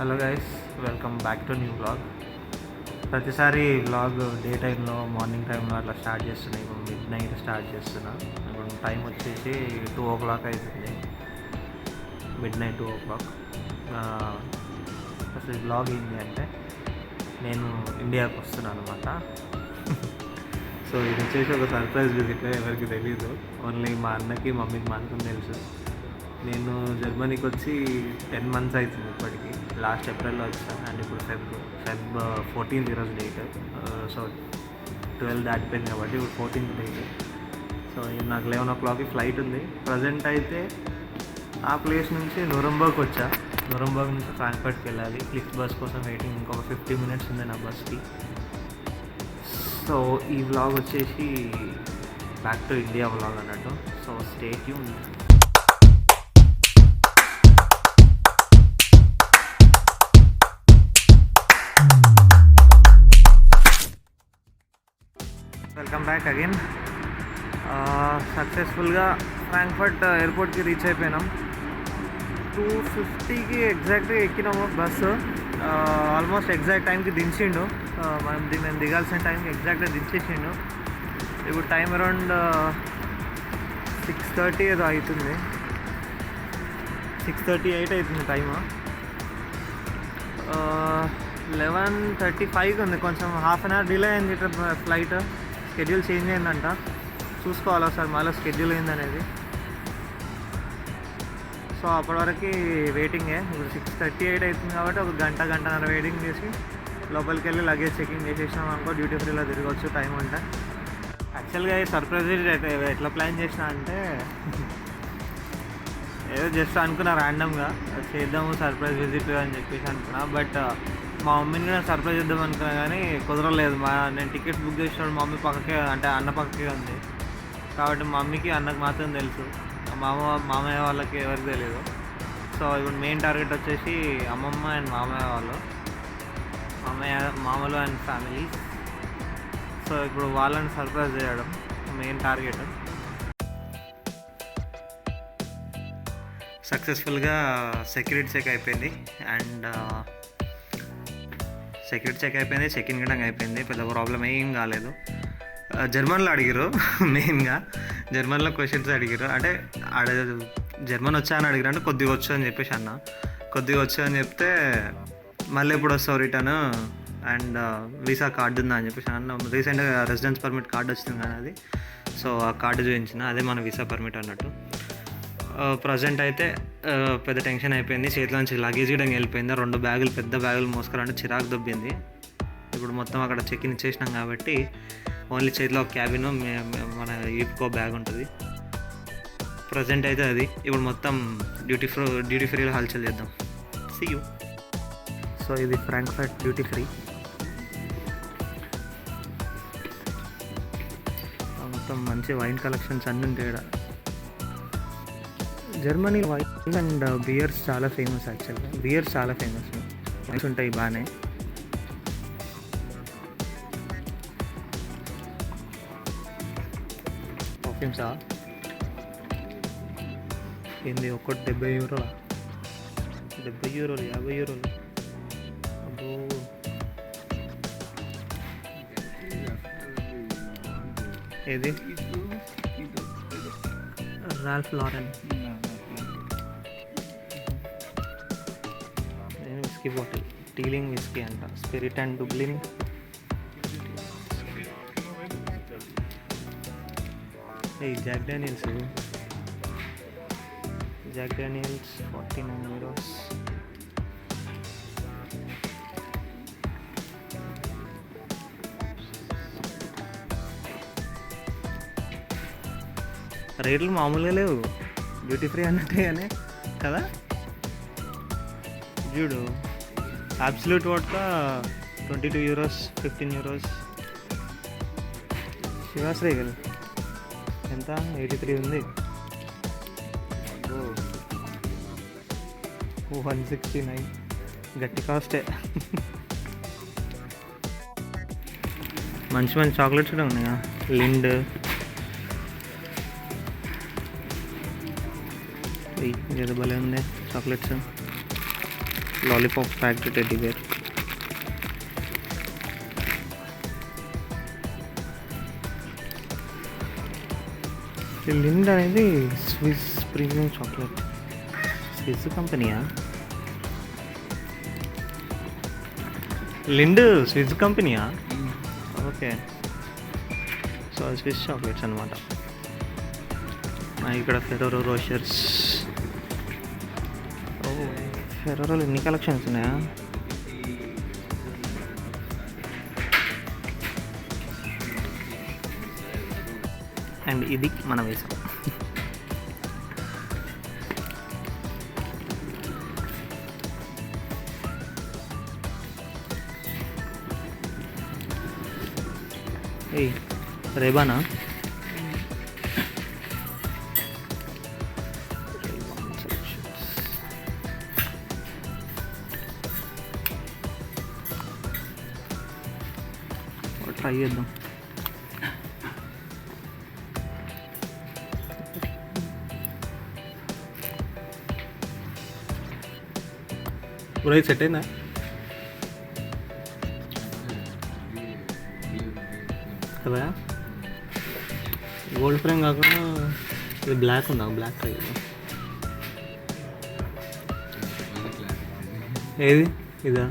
Hello guys, welcome back to new vlog. ప్రతిసారి vlog day టైంలో morning టైంలో అట్లా స్టార్ట్ చేస్తున్నా. ఇప్పుడు మిడ్ నైట్ స్టార్ట్ చేస్తున్నా. ఇప్పుడు టైం వచ్చేసి 2 o'clock అవుతుంది. Mid night 2 o'clock. అసలు ఈ వ్లాగ్ ఏంటి అంటే, నేను ఇండియాకి వస్తున్నాను అనమాట. సో ఇది వచ్చేసి ఒక సర్ప్రైజ్ విజిట్. ఎవరికి తెలీదు, ఓన్లీ మా అన్నకి మమ్మీకి మాత్రం తెలుసు. నేను జర్మనీకి వచ్చి 10 months అవుతుంది ఇప్పటికి. లాస్ట్ ఏప్రిల్లో వచ్చాను అండ్ ఇప్పుడు ఫెబ్ 14th ఈరోజు డేట్. సో 12 దాటిపోయింది కాబట్టి ఇప్పుడు 14th డేట్. సో నాకు 11 o'clockకి ఫ్లైట్ ఉంది. ప్రజెంట్ అయితే ఆ ప్లేస్ నుంచి నూరంబర్గ్ వచ్చా. నూరంబర్గ్ నుంచి ఫ్రాంక్ఫర్ట్కి వెళ్ళాలి. ఫ్లిక్స్ బస్ కోసం వెయిటింగ్. ఇంకొక 50 minutes ఉంది నా బస్కి. సో ఈ వ్లాగ్ వచ్చేసి బ్యాక్ టు ఇండియా వ్లాగ్ అన్నట్టు. So stay tune. Welcome back again. సక్సెస్ఫుల్గా ఫ్రాంక్ఫర్ట్ ఎయిర్పోర్ట్కి రీచ్ అయిపోయినాం. 2:50కి ఎగ్జాక్ట్గా ఎక్కినాము బస్సు. ఆల్మోస్ట్ ఎగ్జాక్ట్ టైంకి దించిండు. మేము దిగాల్సిన టైంకి ఎగ్జాక్ట్గా దించేసిండు. ఇప్పుడు టైం అరౌండ్ 6:30 ఏదో అవుతుంది. 6:38 అవుతుంది టైము. 11:35కి ఉంది. కొంచెం హాఫ్ అన్ అవర్ డిలే అయింది ఫ్లైట్. షెడ్యూల్ చేంజ్ అయిందంట. చూసుకోవాలి ఒకసారి మళ్ళీ షెడ్యూల్ అయిందనేది. సో అప్పటి వరకు వెయిటింగే. ఇప్పుడు 6:38 అవుతుంది కాబట్టి ఒక గంటన్నర వెయిటింగ్ చేసి లోపలికి వెళ్ళి లగేజ్ చెకింగ్ చేసేసినాం అనుకో, డ్యూటీ ఫ్రీలో తిరగవచ్చు టైం ఉంటే. యాక్చువల్గా ఈ సర్ప్రైజ్ ఎట్లా ప్లాన్ చేసినా అంటే, ఏదో జస్ట్ అనుకున్నా ర్యాండమ్గా చేద్దాము సర్ప్రైజ్ విజిట్ అని చెప్పేసి అనుకున్నా. బట్ మా మమ్మీని కూడా సర్ప్రైజ్ చేద్దాం అనుకున్నా కానీ కుదరలేదు. నేను టికెట్స్ బుక్ చేసినప్పుడు మమ్మీ పక్కకే, అంటే అన్న పక్కకే ఉంది కాబట్టి మమ్మీకి అన్నకు మాత్రం తెలుసు. మామయ్య వాళ్ళకి ఎవరికి తెలియదు. సో ఇప్పుడు మెయిన్ టార్గెట్ వచ్చేసి అమ్మమ్మ అండ్ మామయ్య వాళ్ళు, మామలు అండ్ ఫ్యామిలీ. సో ఇప్పుడు వాళ్ళని సర్ప్రైజ్ చేయడం మెయిన్ టార్గెట్. సక్సెస్ఫుల్గా సెక్యూరిటీ చెక్ అయిపోయింది అండ్ చెక్-ఇన్ కూడా అయిపోయింది. పెద్ద ప్రాబ్లం ఏం కాలేదు. జర్మన్లో అడిగారు. మెయిన్గా జర్మన్లో క్వశ్చన్స్ అడిగారు. అంటే జర్మన్ వచ్చా అని అడిగారు. అంటే కొద్దిగా వచ్చు అని చెప్పేసి అన్న. కొద్దిగా వచ్చు అని చెప్తే మళ్ళీ ఎప్పుడు వస్తావు రిటర్న్ అండ్ వీసా కార్డు ఉందా అని చెప్పేసి అన్న. రీసెంట్గా రెసిడెన్స్ పర్మిట్ కార్డు వచ్చింది కానీ అది. సో ఆ కార్డు చూపించిన, అదే మన వీసా పర్మిట్ అన్నట్టు. ప్రజెంట్ అయితే పెద్ద టెన్షన్ అయిపోయింది. చేతిలో నుంచి లగేజ్ కూడా వెళ్ళిపోయింది. 2 బ్యాగులు, పెద్ద బ్యాగులు మోసుకురంటే చిరాకు దొబ్బింది. ఇప్పుడు మొత్తం అక్కడ చెక్-ఇన్ ఇచ్చేసినాం కాబట్టి ఓన్లీ చేతిలో ఒక క్యాబిన్, మన ఈప్కో బ్యాగ్ ఉంటుంది. ప్రజెంట్ అయితే అది. ఇప్పుడు మొత్తం డ్యూటీ ఫ్రీలో హల్చల్ చేద్దాం. See you. సో ఇది ఫ్రాంక్ఫర్ట్ డ్యూటీ ఫ్రీ. మొత్తం మంచి వైన్ కలెక్షన్స్ అన్నీ ఉంటాయి ఇక్కడ. జర్మనీ వైన్ అండ్ బియర్స్ చాలా ఫేమస్. యాక్చువల్గా బియర్స్ చాలా ఫేమస్. వైన్స్ ఉంటాయి బాగానే. పర్ఫ్యూమ్సా ఏంది? ఒక్కటి 70 యూరోలా? 70 యూరోలు, 50 యూరోలు. అబ్బో, ఏది? Ralph Lauren whisky bottle. Teeling whisky అంట. Spirit and Dublin. Jack Daniels 49 euros. రేట్లు మామూలుగా లేవు. డ్యూటీ ఫ్రీ అన్నట్టే కానీ కదా. చూడు, Absolut vodka 22 euros, 15 euros. Chivas Regal ఎంత? 83 ఉంది. 169. గట్టి కాస్టే. మంచి చాక్లెట్స్ కూడా ఉన్నాయా? లిండ్, ఏదో భలే ఉంది chocolates. Lollipop packed teddy bear. Lindt అనేది స్విస్ ప్రీమియం చాక్లెట్. స్విస్ కంపెనీయా? లిండ్ స్విస్ కంపెనీయా? ఓకే, సో స్విస్ చాక్లెట్స్ అనమాట. ఇక్కడ ఫెరోరో రోషర్స్. ఓ, ఫెరోరోలో ఎన్ని కలెక్షన్స్ ఉన్నాయా? అండ్ ఇది మనం వేసాం. ఏ రేబానా? ట్రై చేద్దాం. బ్రో ఇది సెట్ అయిందా? కదా గోల్డ్ ఫ్రేమ్ కాకుండా ఇది బ్లాక్ ఉందా? బ్లాక్ ట్రై చేద్దాం. ఏది ఇదా?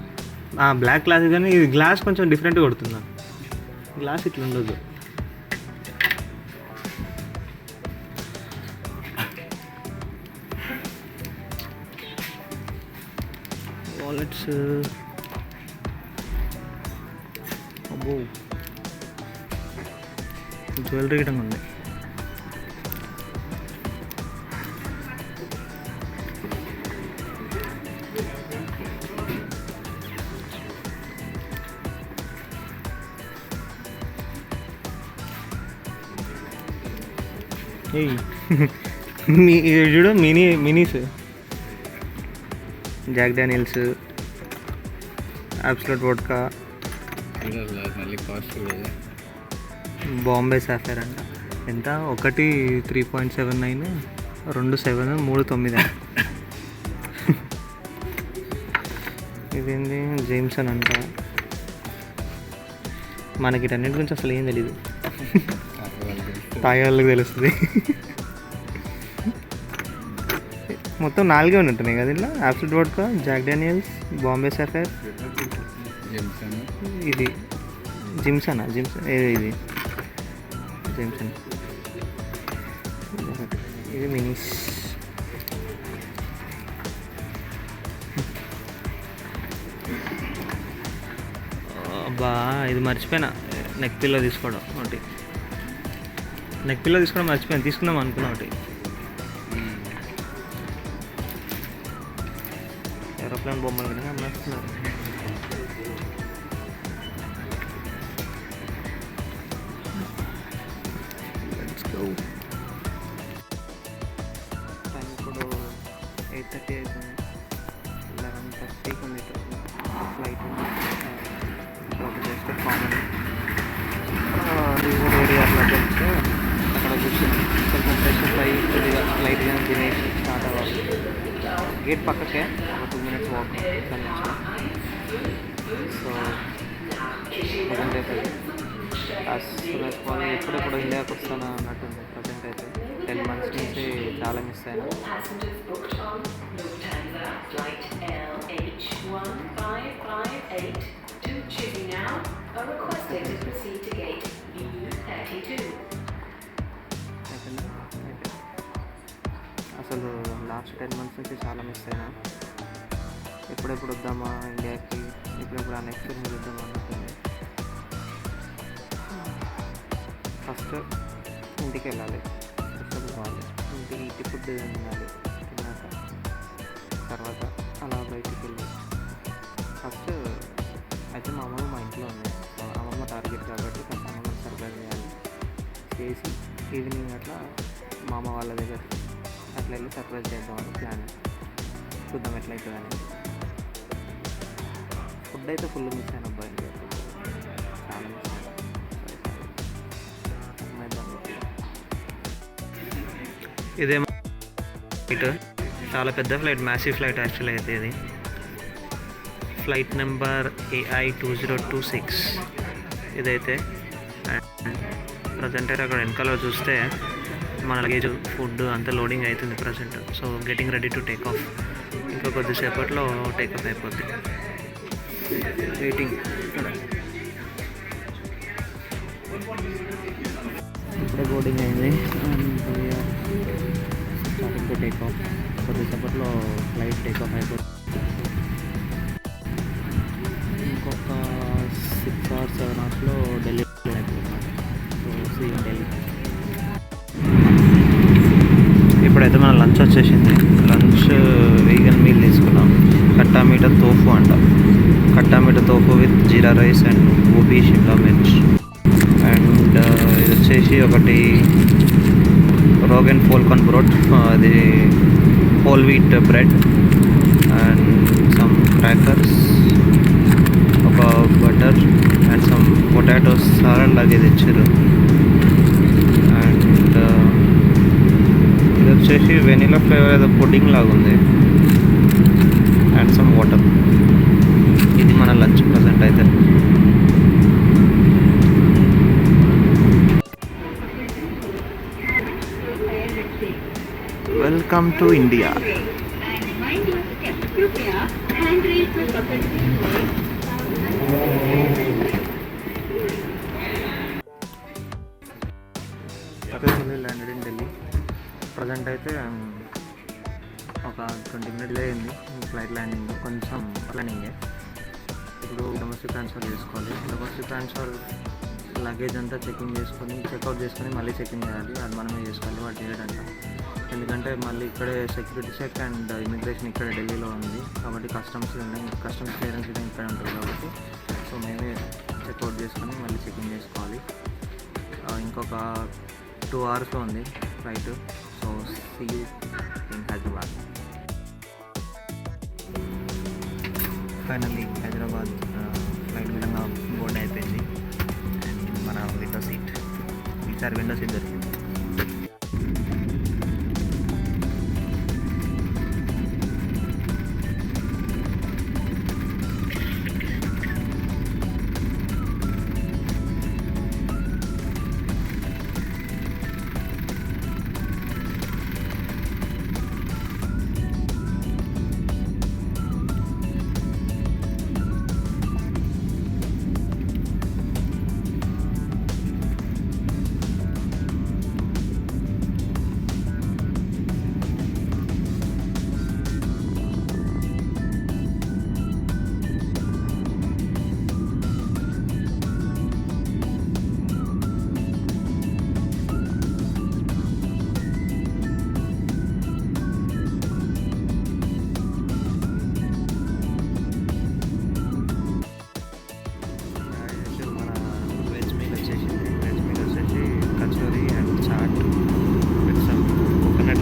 బ్లాక్ గ్లాస్, కానీ ఇది గ్లాస్ కొంచెం డిఫరెంట్గా కొడుతుందా? గ్లాస్ ఇట్లా ఉండదు. వాలెట్స్ అబ్బో, జ్యువెలరీ గిటం ఉంది. చూడు Mini's, Jack Daniels, absolute vodka, Bombay sapphire అంట. ఎంత? ఒకటి 3.79, 2 7, 3 9. ఇదేంటి? జేమ్సన్ అంట. మనకి ఇటన్నిటి గురించి అసలు ఏం తెలీదు, తాగే వాళ్ళకి తెలుస్తుంది. మొత్తం 4 ఉంటున్నాయి కదా ఇలా. Absolute vodka, Jack Daniels, Bombay sapphire, ఇది జిమ్సనా? ఇది జేమ్సన్, ఇది మినీస్. అబ్బా, ఇది మర్చిపోయినా. నెక్ పిల్లో తీసుకోవడం ఒకటి. నెక్ పిల్లో తీసుకోవడం మర్చిపోయాను, తీసుకుందాం అనుకున్నా ఒకటి. ఏరోప్లేన్ బొమ్మలు కూడా అమ్మేస్తున్నారు. టైం ఇప్పుడు 8:30 అవుతుంది. 11:30 ఉంది flight. Just common reserve area అట్లా తెలిస్తే అక్కడ కూర్చొని కొంచెం ఫ్రెష్ అయ్యి కొద్దిగా లైట్గా తినేసి స్టార్ట్ అవ్వాలి. గేట్ పక్కకే ఒక 2 minutes వాక్ దాని నుంచి. సో ప్రజెంట్ అయితే వాళ్ళు ఎప్పుడెప్పుడు ఇండియాకి వస్తానా అన్నట్టుంది. ప్రజెంట్ అయితే 10 months నుంచి చాలా మిస్ అయినా. అసలు లాస్ట్ 10 months నుంచి చాలా మిస్ అయినా. ఎప్పుడెప్పుడు వద్దామా ఇండియాకి, ఎప్పుడెప్పుడు ఆ ఎక్స్పీరియన్స్ వద్దామా అన్నట్టుంది. ఫస్ట్ ఇంటికి వెళ్ళాలి, ఫస్ట్ కావాలి. ఇంటి ఫుడ్ తినాలి, తిన్నాక తర్వాత అలా బయటికి వెళ్ళి. ఫస్ట్ అయితే మా అమ్మమ్మ మా ఇంట్లో ఉంది. అమ్మమ్మ టార్గెట్ కాబట్టి ఫస్ట్ అమ్మమ్మ సర్ప్రైజ్ చేయాలి. చేసి ఈవినింగ్ అట్లా మా అమ్మ వాళ్ళ దగ్గర అట్లా వెళ్ళి సర్ప్రైజ్ చేద్దామని ప్లాన్. చూద్దాం ఎట్లయితుందని. ఫుడ్ అయితే ఫుల్ మిస్ అయిన అబ్బాయి, చాలా మిస్ అయినా. ఇదేమో ఫ్లైట్, చాలా పెద్ద ఫ్లైట్, మ్యాసివ్ ఫ్లైట్ యాక్చువల్లీ అయితే ఇది. ఫ్లైట్ నెంబర్ AI2026 ఇదైతే. అండ్ ప్రజెంట్ అయితే అక్కడ వెనకాల చూస్తే మన లగేజ్ ఫుడ్ అంతా లోడింగ్ అవుతుంది present. So getting ready to take of. ఇంకా కొద్దిసేపట్లో టేక్ ఆఫ్ అయిపోద్ది. వెయిటింగ్ ఇక్కడ. ఇప్పుడే బోర్డింగ్ అయింది and starting to take off. కొద్దిసేపట్లో ఫ్లైట్ టేక్ ఆఫ్ అయిపోతుంది. ఇంకొక 6 or 7 hours ఢిల్లీ అయిపోతుంది. So see in Delhi. ఇప్పుడైతే మన లంచ్ వచ్చేసింది. లంచ్ వీగన్ మీల్ తీసుకున్నాం. కట్టా మీట తోఫు అంట. Khatta meetha tofu with jeera rice and gobi shimla mirch. And ఇది వచ్చేసి ఒకటి రోగన్ పోల్కాన్ బ్రోడ్, అది whole wheat bread and some crackers, ఒక butter and some potatoes salad లాగే తెచ్చారు. అండ్ ఇది వచ్చేసి వెనిలా ఫ్లేవర్ ఏదో పుడ్డింగ్ లాగా ఉంది అండ్ సమ్ వాటర్. ఇది మన లంచ్ ప్రజెంట్ అయితే. Welcome to India. Successfully landed in Delhi. Present అయితే ఒక 20 minutes అయింది ఫ్లైట్ ల్యాండింగ్. కొంచెం ప్లానింగే. ఇప్పుడు డొమెస్టిక్ ట్రాన్స్ఫర్ చేసుకోవాలి. డొమెస్టిక్ ట్రాన్స్ఫర్ లగేజ్ అంతా చెకింగ్ చేసుకొని చెక్అవుట్ చేసుకొని మళ్ళీ చెకింగ్ చేయాలి. అది మనమే చేసుకోవాలి, వాడు చేయడంట. ఎందుకంటే మళ్ళీ ఇక్కడే సెక్యూరిటీ చెక్ అండ్ ఇమిగ్రేషన్ ఇక్కడ ఢిల్లీలో ఉంది కాబట్టి కస్టమ్స్ క్లియరెన్స్ ఇక్కడ ఉంటుంది కాబట్టి సో మేమే చెక్అవుట్ చేసుకొని మళ్ళీ చెకింగ్ చేసుకోవాలి. ఇంకొక 2 hours ఉంది flight. So see you in Hyderabad. Finally Hyderabad flight విధంగా బోర్డ్ అయిపోయింది. అండ్ మన విండో సీట్, ఈసారి విండో సీట్ దొరికింది.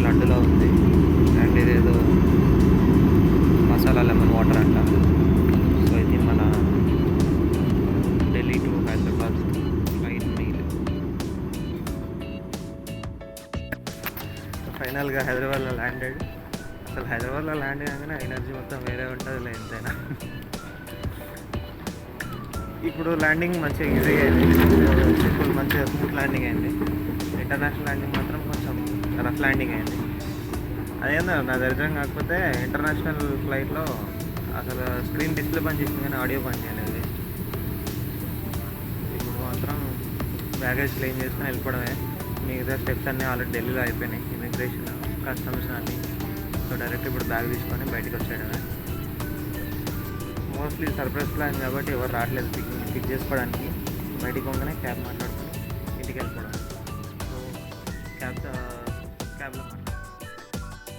లడ్డులో ఉంది అండ్ ఇదేదో మసాలా లెమన్ వాటర్ అంట. సో ఇది మన Delhi to Hyderabad flight meal. ఫైనల్గా హైదరాబాద్లో ల్యాండెడ్. అసలు హైదరాబాద్లో ల్యాండ్ అయ్యాగానే ఎనర్జీ మొత్తం వేరే ఉంటుంది ఎంతైనా. ఇప్పుడు ల్యాండింగ్ మంచిగా ఈజీగా అయింది. ఇప్పుడు మంచిగా స్మూత్ ల్యాండింగ్ అయింది. ఇంటర్నేషనల్ ల్యాండింగ్ మాత్రం కొంచెం రఫ్ ల్యాండింగ్ అయింది. అదేందో నా దరిద్రం. కాకపోతే ఇంటర్నేషనల్ ఫ్లైట్లో అసలు స్క్రీన్ డిస్ప్లే పని చేసింది కానీ ఆడియో పని చేయలేదు. ఇప్పుడు మాత్రం బ్యాగేజ్ క్లెయిమ్ చేసుకుని వెళ్ళిపోవడమే. మిగతా స్టెప్స్ అన్నీ ఆల్రెడీ ఢిల్లీలో అయిపోయినాయి. ఇమిగ్రేషన్, కస్టమ్స్ అన్నీ. సో డైరెక్ట్ ఇప్పుడు బ్యాగ్ తీసుకొని బయటకు వచ్చేయడమే. మోస్ట్లీ సర్ప్రైజ్ ప్లాన్ కాబట్టి ఎవరు రావట్లేదు పిక్ చేసుకోవడానికి. బయటికి పోగానే క్యాబ్ మాట్లాడుకొని ఇంటికి వెళ్ళిపోవడం. సో క్యాబ్లో